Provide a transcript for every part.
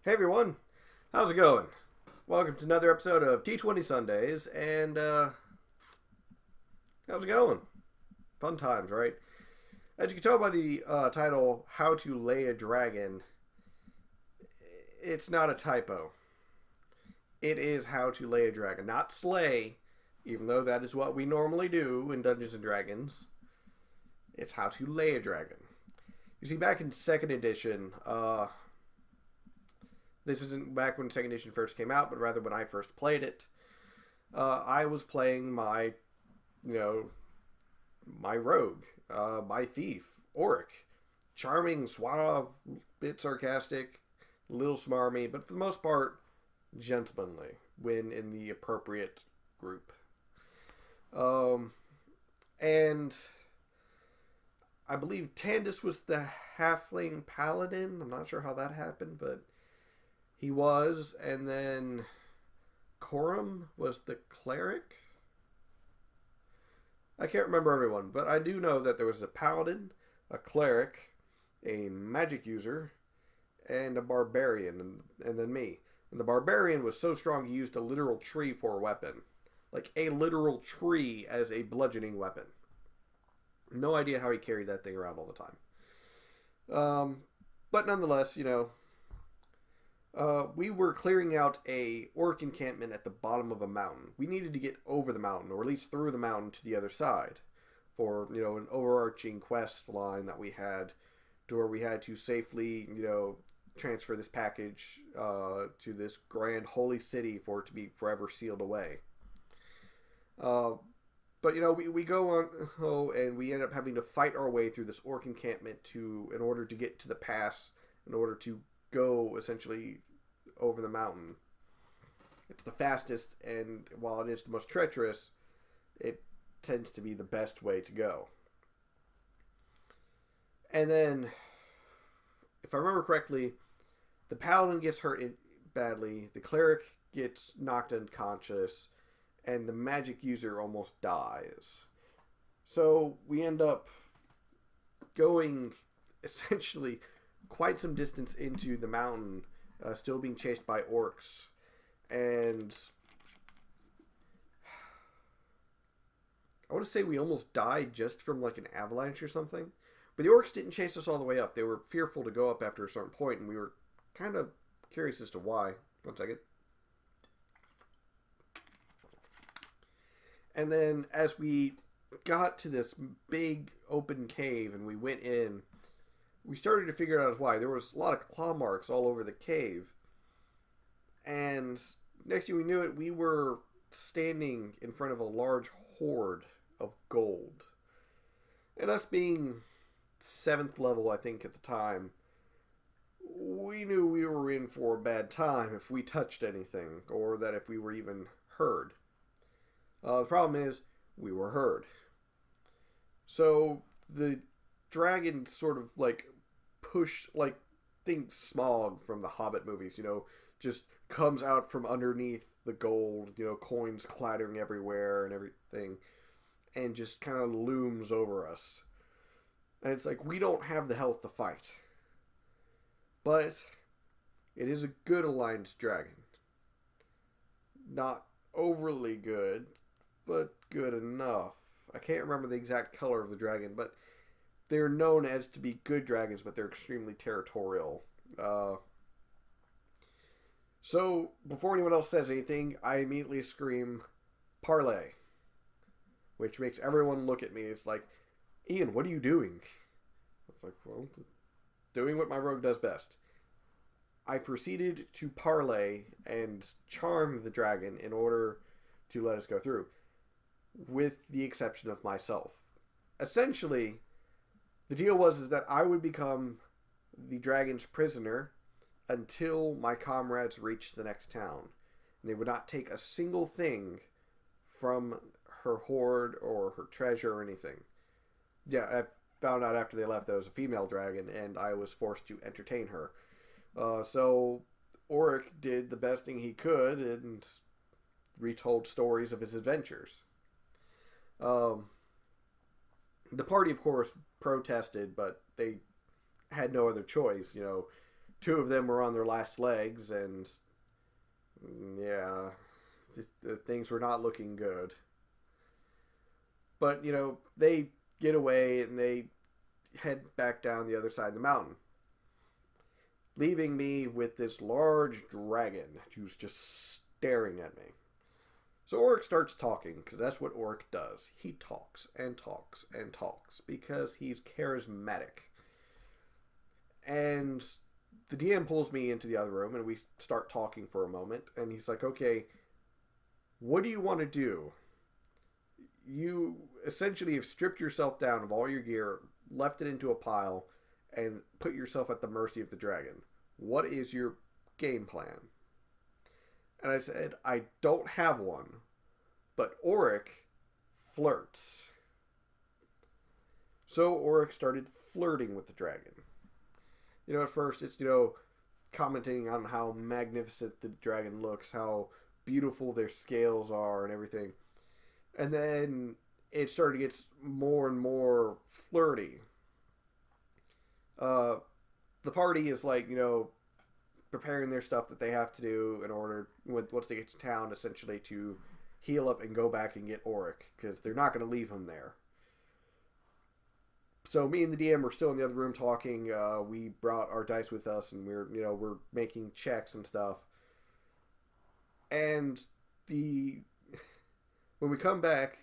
Hey everyone, how's it going? Welcome to another episode of D20 Sundays, and how's it going? Fun times, right? As you can tell by the title, How to Lay a Dragon, it's not a typo. It is How to Lay a Dragon, not slay, even though that is what we normally do in Dungeons and Dragons. It's How to Lay a Dragon. You see, back in 2nd edition, this isn't back when 2nd edition first came out, but rather when I first played it. I was playing you know, my rogue, my thief, Auric. Charming, suave, bit sarcastic, a little smarmy, but for the most part, gentlemanly when in the appropriate group. And I believe Tandis was the halfling paladin. I'm not sure how that happened, but he was. And then Corum was the cleric. I can't remember everyone, but I do know that there was a paladin, a cleric, a magic user, and a barbarian, and then me. And the barbarian was so strong he used a literal tree for a weapon. Like a literal tree as a bludgeoning weapon. No idea how he carried that thing around all the time. But nonetheless, we were clearing out a orc encampment at the bottom of a mountain. We needed to get over the mountain, or at least through the mountain to the other side, for an overarching quest line that we had, to where we had to safely transfer this package to this grand holy city for it to be forever sealed away. But we go on, and we end up having to fight our way through this orc encampment in order to get to the pass, in order to go essentially over the mountain. It's the fastest, and while it is the most treacherous, it tends to be the best way to go. And then, if I remember correctly, the paladin gets hurt badly, the cleric gets knocked unconscious, and the magic user almost dies. So we end up going essentially quite some distance into the mountain, still being chased by orcs. And I want to say we almost died just from like an avalanche or something. But the orcs didn't chase us all the way up. They were fearful to go up after a certain point, and we were kind of curious as to why. One second. And then as we got to this big open cave and we went in, we started to figure out why. There was a lot of claw marks all over the cave. And next thing we knew it, we were standing in front of a large hoard of gold. And us being 7th level, I think, at the time, we knew we were in for a bad time if we touched anything, or that if we were even heard. The problem is, we were heard. So, the dragon sort of, think Smog from the Hobbit movies, just comes out from underneath the gold, coins clattering everywhere and everything, and just kind of looms over us. And it's like, we don't have the health to fight. But, it is a good aligned dragon. Not overly good, but good enough. I can't remember the exact color of the dragon, but they're known as to be good dragons, but they're extremely territorial. So, before anyone else says anything, I immediately scream, "Parlay," which makes everyone look at me. It's like, "Ian, what are you doing?" It's like, well, doing what my rogue does best. I proceeded to parlay and charm the dragon in order to let us go through, with the exception of myself. Essentially, the deal was that I would become the dragon's prisoner until my comrades reached the next town. And they would not take a single thing from her hoard or her treasure or anything. Yeah, I found out after they left that it was a female dragon, and I was forced to entertain her. So Auric did the best thing he could and retold stories of his adventures. The party, of course, protested, but they had no other choice. two of them were on their last legs, and yeah, things were not looking good. But, they get away and they head back down the other side of the mountain, leaving me with this large dragon who's just staring at me. So Oric starts talking, because that's what Oric does. He talks and talks and talks, because he's charismatic. And the DM pulls me into the other room, and we start talking for a moment, and he's like, okay, what do you want to do? You essentially have stripped yourself down of all your gear, left it into a pile, and put yourself at the mercy of the dragon. What is your game plan? And I said, I don't have one, but Oric flirts. So Oric started flirting with the dragon. At first it's, commenting on how magnificent the dragon looks, how beautiful their scales are and everything. And then it started to get more and more flirty. The party is like, preparing their stuff that they have to do in order, once they get to town, essentially to heal up and go back and get Oric, because they're not going to leave him there. So me and the DM were still in the other room talking. We brought our dice with us, and we're making checks and stuff. And when we come back,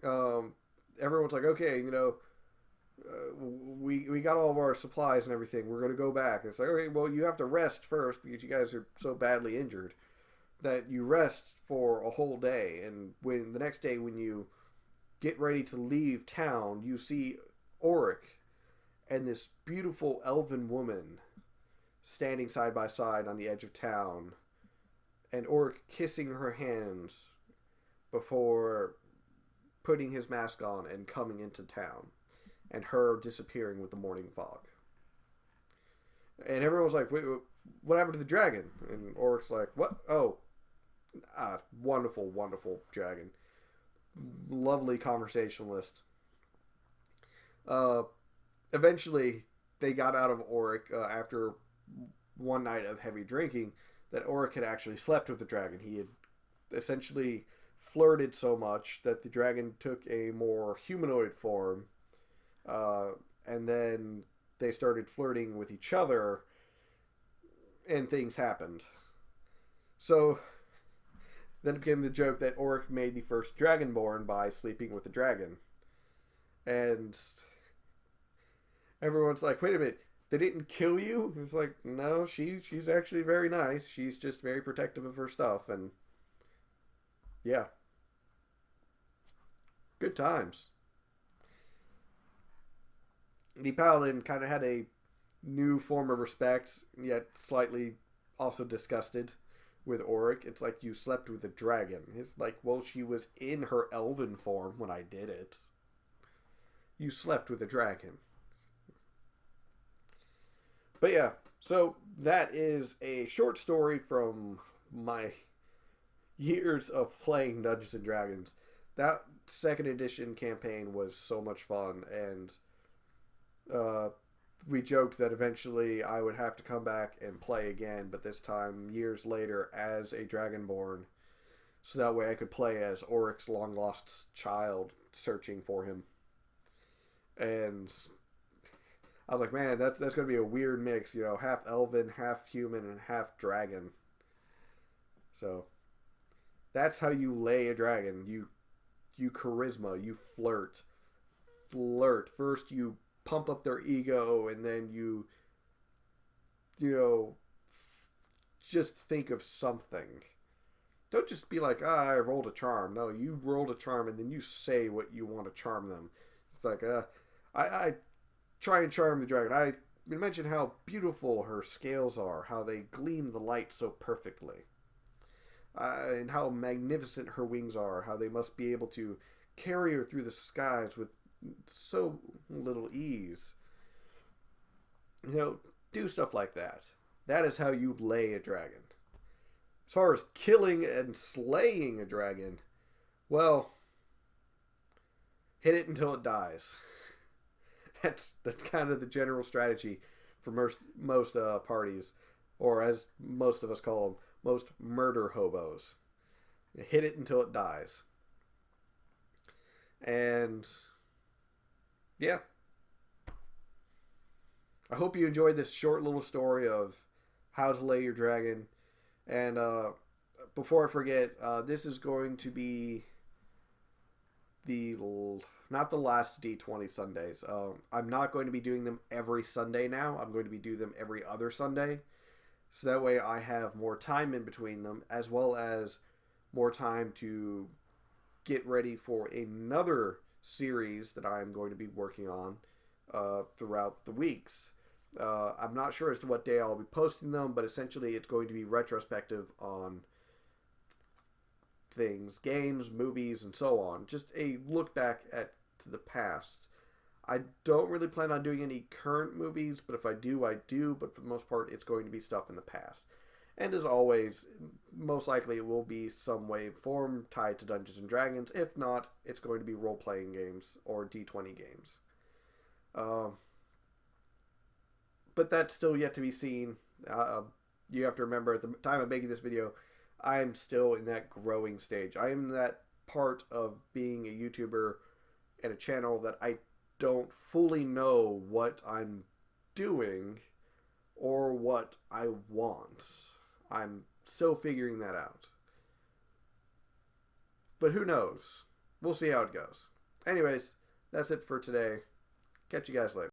everyone's like, okay, we got all of our supplies and everything. We're going to go back. And it's like, okay, well, you have to rest first, because you guys are so badly injured that you rest for a whole day. And when the next day, when you get ready to leave town, you see Oric and this beautiful elven woman standing side by side on the edge of town, and Oric kissing her hands before putting his mask on and coming into town, and her disappearing with the morning fog. And everyone's like, wait, what happened to the dragon? And Oric's like, what? Oh, wonderful, wonderful dragon. Lovely conversationalist. Eventually, they got out of Oric after one night of heavy drinking that Oric had actually slept with the dragon. He had essentially flirted so much that the dragon took a more humanoid form, and then they started flirting with each other, and things happened. So then it became the joke that Oric made the first dragonborn by sleeping with the dragon. And everyone's like, wait a minute, they didn't kill you? It's like, no, she's actually very nice. She's just very protective of her stuff, and yeah. Good times. The paladin kind of had a new form of respect, yet slightly also disgusted with Oric. It's like, you slept with a dragon. It's like, well, she was in her elven form when I did it. You slept with a dragon. But yeah, so that is a short story from my years of playing Dungeons and Dragons. That second edition campaign was so much fun, and we joked that eventually I would have to come back and play again, but this time years later as a Dragonborn, so that way I could play as Oric's long lost child searching for him. And I was like, man, that's going to be a weird mix, half elven, half human, and half dragon. So that's how you lay a dragon. You charisma, you flirt. First you pump up their ego, and then you just think of something. Don't just be like, I rolled a charm. No, you rolled a charm, and then you say what you want to charm them. It's like, I try and charm the dragon. I mentioned how beautiful her scales are, how they gleam the light so perfectly. And how magnificent her wings are, how they must be able to carry her through the skies with so little ease. Do stuff like that. That is how you lay a dragon. As far as killing and slaying a dragon, well, hit it until it dies. That's kind of the general strategy for most parties. or as most of us call them, most murder hobos. You hit it until it dies. And yeah, I hope you enjoyed this short little story of how to lay your dragon. And before I forget, this is going to be the not the last D20 Sundays. I'm not going to be doing them every Sunday now. I'm going to be doing them every other Sunday. So that way I have more time in between them, as well as more time to get ready for another series that I'm going to be working on throughout the weeks. I'm not sure as to what day I'll be posting them, but essentially it's going to be retrospective on things, games, movies, and so on. Just a look back at to the past. I don't really plan on doing any current movies, but if I do, I do. But for the most part, it's going to be stuff in the past. And as always, most likely it will be some way form tied to Dungeons and Dragons. If not, it's going to be role-playing games or D20 games. But that's still yet to be seen. You have to remember, at the time of making this video, I am still in that growing stage. I am in that part of being a YouTuber and a channel that I don't fully know what I'm doing or what I want. I'm still figuring that out. But who knows? We'll see how it goes. Anyways, that's it for today. Catch you guys later.